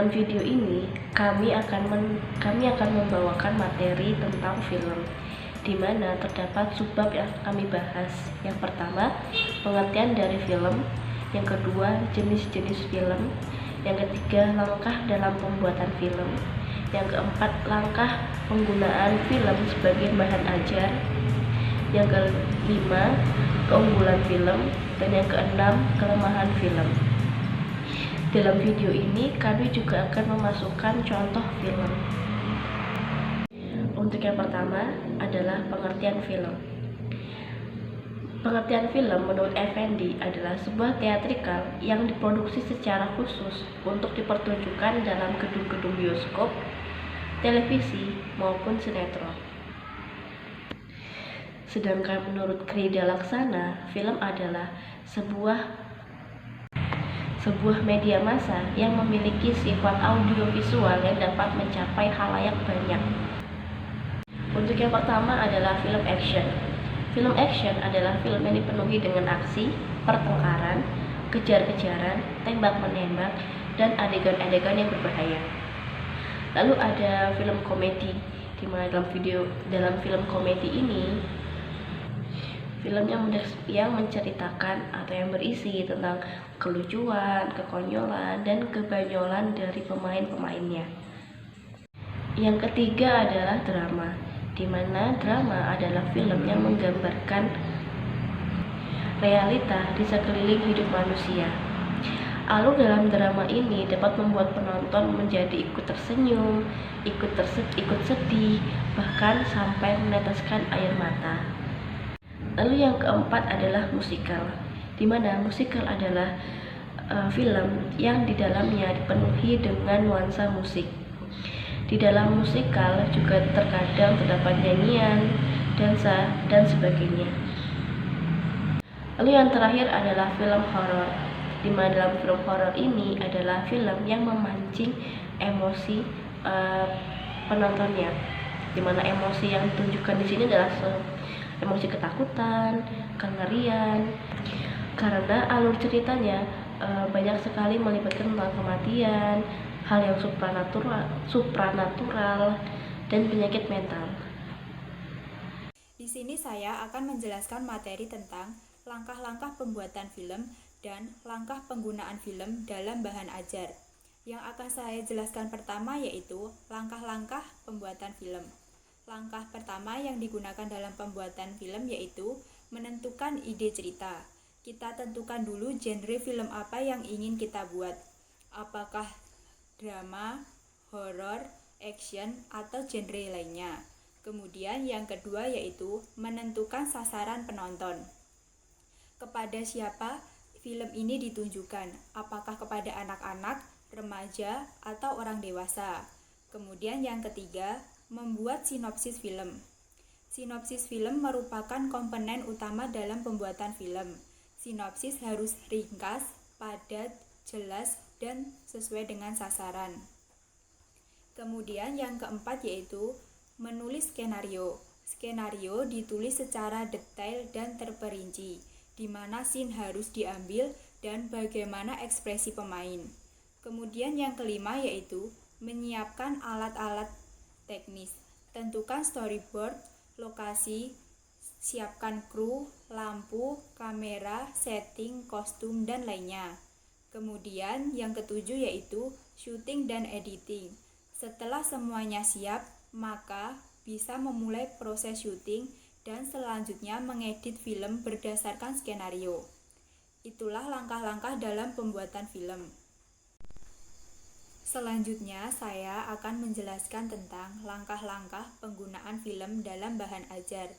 Dalam video ini, kami akan membawakan materi tentang film, di mana terdapat subbab yang kami bahas. Yang pertama, pengertian dari film. Yang kedua, jenis-jenis film. Yang ketiga, langkah dalam pembuatan film. Yang keempat, langkah penggunaan film sebagai bahan ajar. Yang kelima, keunggulan film. Dan yang keenam, kelemahan film. Dalam video ini, kami juga akan memasukkan contoh film. Untuk yang pertama adalah pengertian film. Pengertian film menurut Effendi adalah sebuah teatrikal yang diproduksi secara khusus untuk dipertunjukkan dalam gedung-gedung bioskop, televisi, maupun sinetron. Sedangkan menurut Krida Laksana, film adalah sebuah media massa yang memiliki sifat audiovisual yang dapat mencapai khalayak banyak. Untuk yang pertama adalah film action. Film action adalah film yang dipenuhi dengan aksi, pertengkaran, kejar-kejaran, tembak-menembak, dan adegan-adegan yang berbahaya. Lalu ada film komedi, di mana dalam film komedi ini film yang menceritakan atau yang berisi tentang kelucuan, kekonyolan, dan kebanyolan dari pemain-pemainnya. Yang ketiga adalah drama, di mana drama adalah film yang menggambarkan realita di sekeliling hidup manusia. Alur dalam drama ini dapat membuat penonton menjadi ikut tersenyum, ikut sedih, bahkan sampai meneteskan air mata. Lalu yang keempat adalah musikal, di mana musikal adalah film yang di dalamnya dipenuhi dengan nuansa musik. Di dalam musikal juga terkadang terdapat nyanyian, dansa, dan sebagainya. Lalu yang terakhir adalah film horor, di mana dalam film horor ini adalah film yang memancing emosi penontonnya, di mana emosi yang ditunjukkan di sini adalah emosi ketakutan, kengerian, karena alur ceritanya banyak sekali melibatkan tentang kematian, hal yang supranatural, dan penyakit mental. Di sini saya akan menjelaskan materi tentang langkah-langkah pembuatan film dan langkah penggunaan film dalam bahan ajar. Yang akan saya jelaskan pertama yaitu langkah-langkah pembuatan film. Langkah pertama yang digunakan dalam pembuatan film yaitu menentukan ide cerita. Kita tentukan dulu genre film apa yang ingin kita buat. Apakah drama, horor, action, atau genre lainnya. Kemudian yang kedua yaitu menentukan sasaran penonton. Kepada siapa film ini ditunjukkan? Apakah kepada anak-anak, remaja, atau orang dewasa? Kemudian yang ketiga, membuat sinopsis film. Sinopsis film merupakan komponen utama dalam pembuatan film. Sinopsis harus ringkas, padat, jelas, dan sesuai dengan sasaran. Kemudian yang keempat yaitu menulis skenario. Skenario ditulis secara detail dan terperinci, di mana scene harus diambil dan bagaimana ekspresi pemain. Kemudian yang kelima yaitu menyiapkan alat-alat teknis. Tentukan storyboard, lokasi, siapkan kru, lampu, kamera, setting, kostum, dan lainnya. Kemudian yang ketujuh yaitu syuting dan editing. Setelah semuanya siap, maka bisa memulai proses syuting dan selanjutnya mengedit film berdasarkan skenario. Itulah langkah-langkah dalam pembuatan film. Selanjutnya, saya akan menjelaskan tentang langkah-langkah penggunaan film dalam bahan ajar.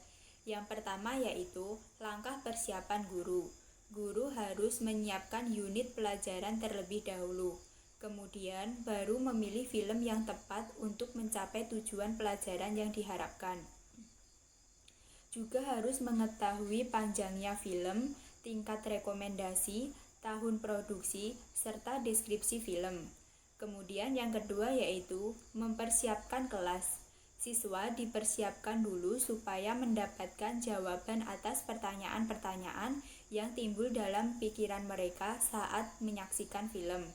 Yang pertama yaitu langkah persiapan guru. Guru harus menyiapkan unit pelajaran terlebih dahulu. Kemudian, baru memilih film yang tepat untuk mencapai tujuan pelajaran yang diharapkan. Juga harus mengetahui panjangnya film, tingkat rekomendasi, tahun produksi, serta deskripsi film. Kemudian yang kedua yaitu mempersiapkan kelas. Siswa dipersiapkan dulu supaya mendapatkan jawaban atas pertanyaan-pertanyaan yang timbul dalam pikiran mereka saat menyaksikan film.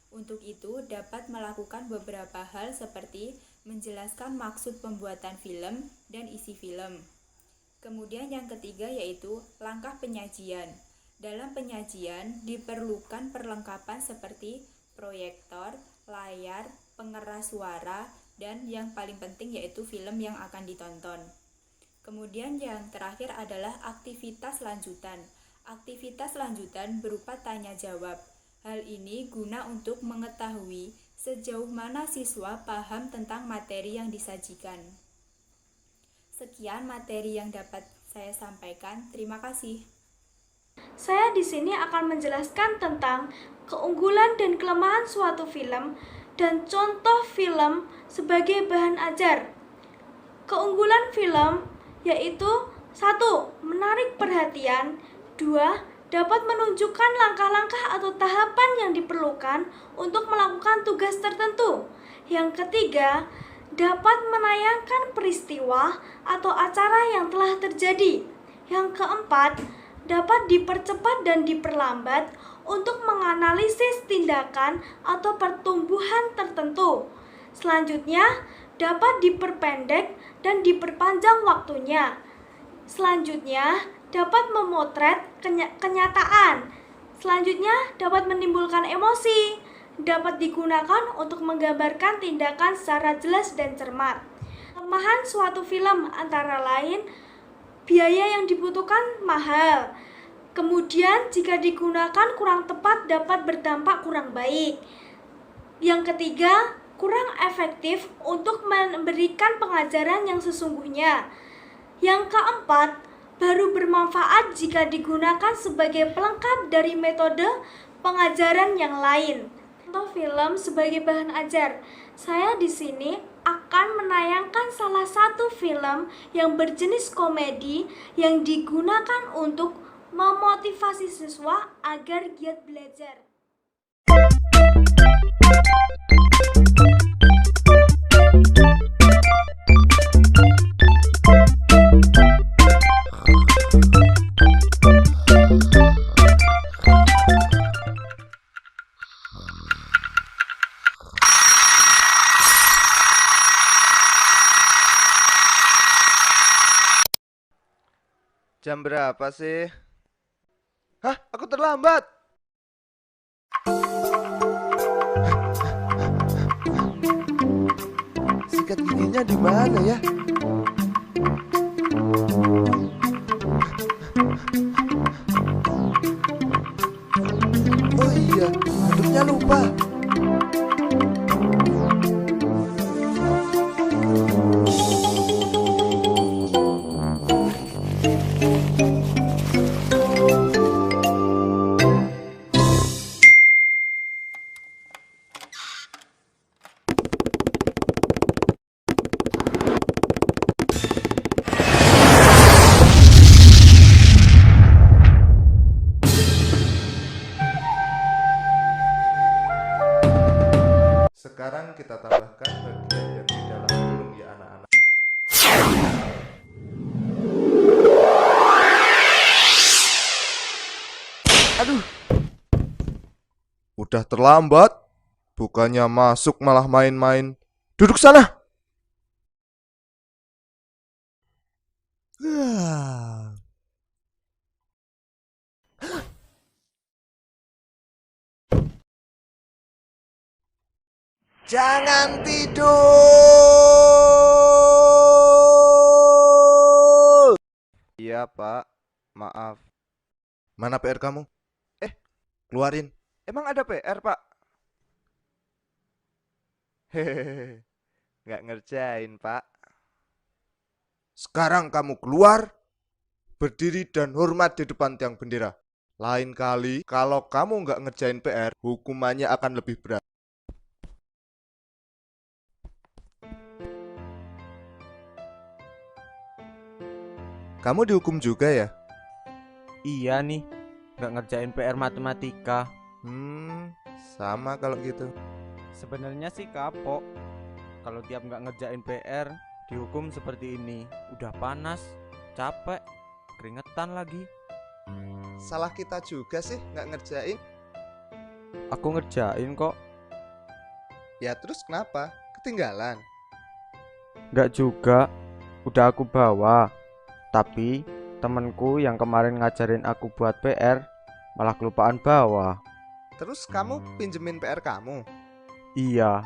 Untuk itu, dapat melakukan beberapa hal seperti menjelaskan maksud pembuatan film dan isi film. Kemudian yang ketiga yaitu langkah penyajian. Dalam penyajian diperlukan perlengkapan seperti proyektor, layar, pengeras suara, dan yang paling penting yaitu film yang akan ditonton. Kemudian yang terakhir adalah aktivitas lanjutan. Aktivitas lanjutan berupa tanya jawab. Hal ini guna untuk mengetahui sejauh mana siswa paham tentang materi yang disajikan. Sekian materi yang dapat saya sampaikan. Terima kasih. Saya di sini akan menjelaskan tentang keunggulan dan kelemahan suatu film dan contoh film sebagai bahan ajar. Keunggulan film yaitu 1. Menarik perhatian. 2. Dapat menunjukkan langkah-langkah atau tahapan yang diperlukan untuk melakukan tugas tertentu. Yang ketiga, dapat menayangkan peristiwa atau acara yang telah terjadi. Yang keempat, dapat dipercepat dan diperlambat untuk menganalisis tindakan atau pertumbuhan tertentu. Selanjutnya, dapat diperpendek dan diperpanjang waktunya. Selanjutnya, dapat memotret kenyataan. Selanjutnya, dapat menimbulkan emosi. Dapat digunakan untuk menggambarkan tindakan secara jelas dan cermat. Kelemahan suatu film antara lain biaya yang dibutuhkan mahal. Kemudian jika digunakan kurang tepat dapat berdampak kurang baik. Yang ketiga, kurang efektif untuk memberikan pengajaran yang sesungguhnya. Yang keempat, baru bermanfaat jika digunakan sebagai pelengkap dari metode pengajaran yang lain. Contoh film sebagai bahan ajar. Saya di sini akan menayangkan salah satu film yang berjenis komedi yang digunakan untuk memotivasi siswa agar giat belajar. Jam berapa sih? Hah, aku terlambat. Sikat giginya di mana ya? Oh iya, tutupnya lupa. Sekarang kita tambahkan bagian yang di dalam burung ya anak-anak. Aduh. Udah terlambat. Bukannya masuk malah main-main. Duduk sana. Jangan tidur. Iya, Pak. Maaf. Mana PR kamu? Keluarin. Emang ada PR, Pak? Hehehe. Nggak ngerjain, Pak. Sekarang kamu keluar, berdiri dan hormat di depan tiang bendera. Lain kali, kalau kamu nggak ngerjain PR, hukumannya akan lebih berat. Kamu dihukum juga ya? Iya nih, nggak ngerjain PR matematika. Sama kalau gitu. Sebenarnya sih kapok. Kalau tiap nggak ngerjain PR, dihukum seperti ini. Udah panas, capek, keringetan lagi. Salah kita juga sih nggak ngerjain. Aku ngerjain kok. Ya terus kenapa? Ketinggalan? Nggak juga, udah aku bawa. Tapi temenku yang kemarin ngajarin aku buat PR malah kelupaan bawa. Terus kamu pinjemin PR kamu? Iya,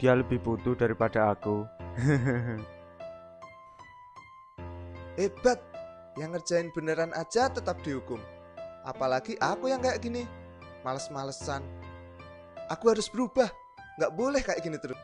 dia lebih butuh daripada aku. Hebat, yang ngerjain beneran aja tetap dihukum. Apalagi aku yang kayak gini, males-malesan. Aku harus berubah, nggak boleh kayak gini terus.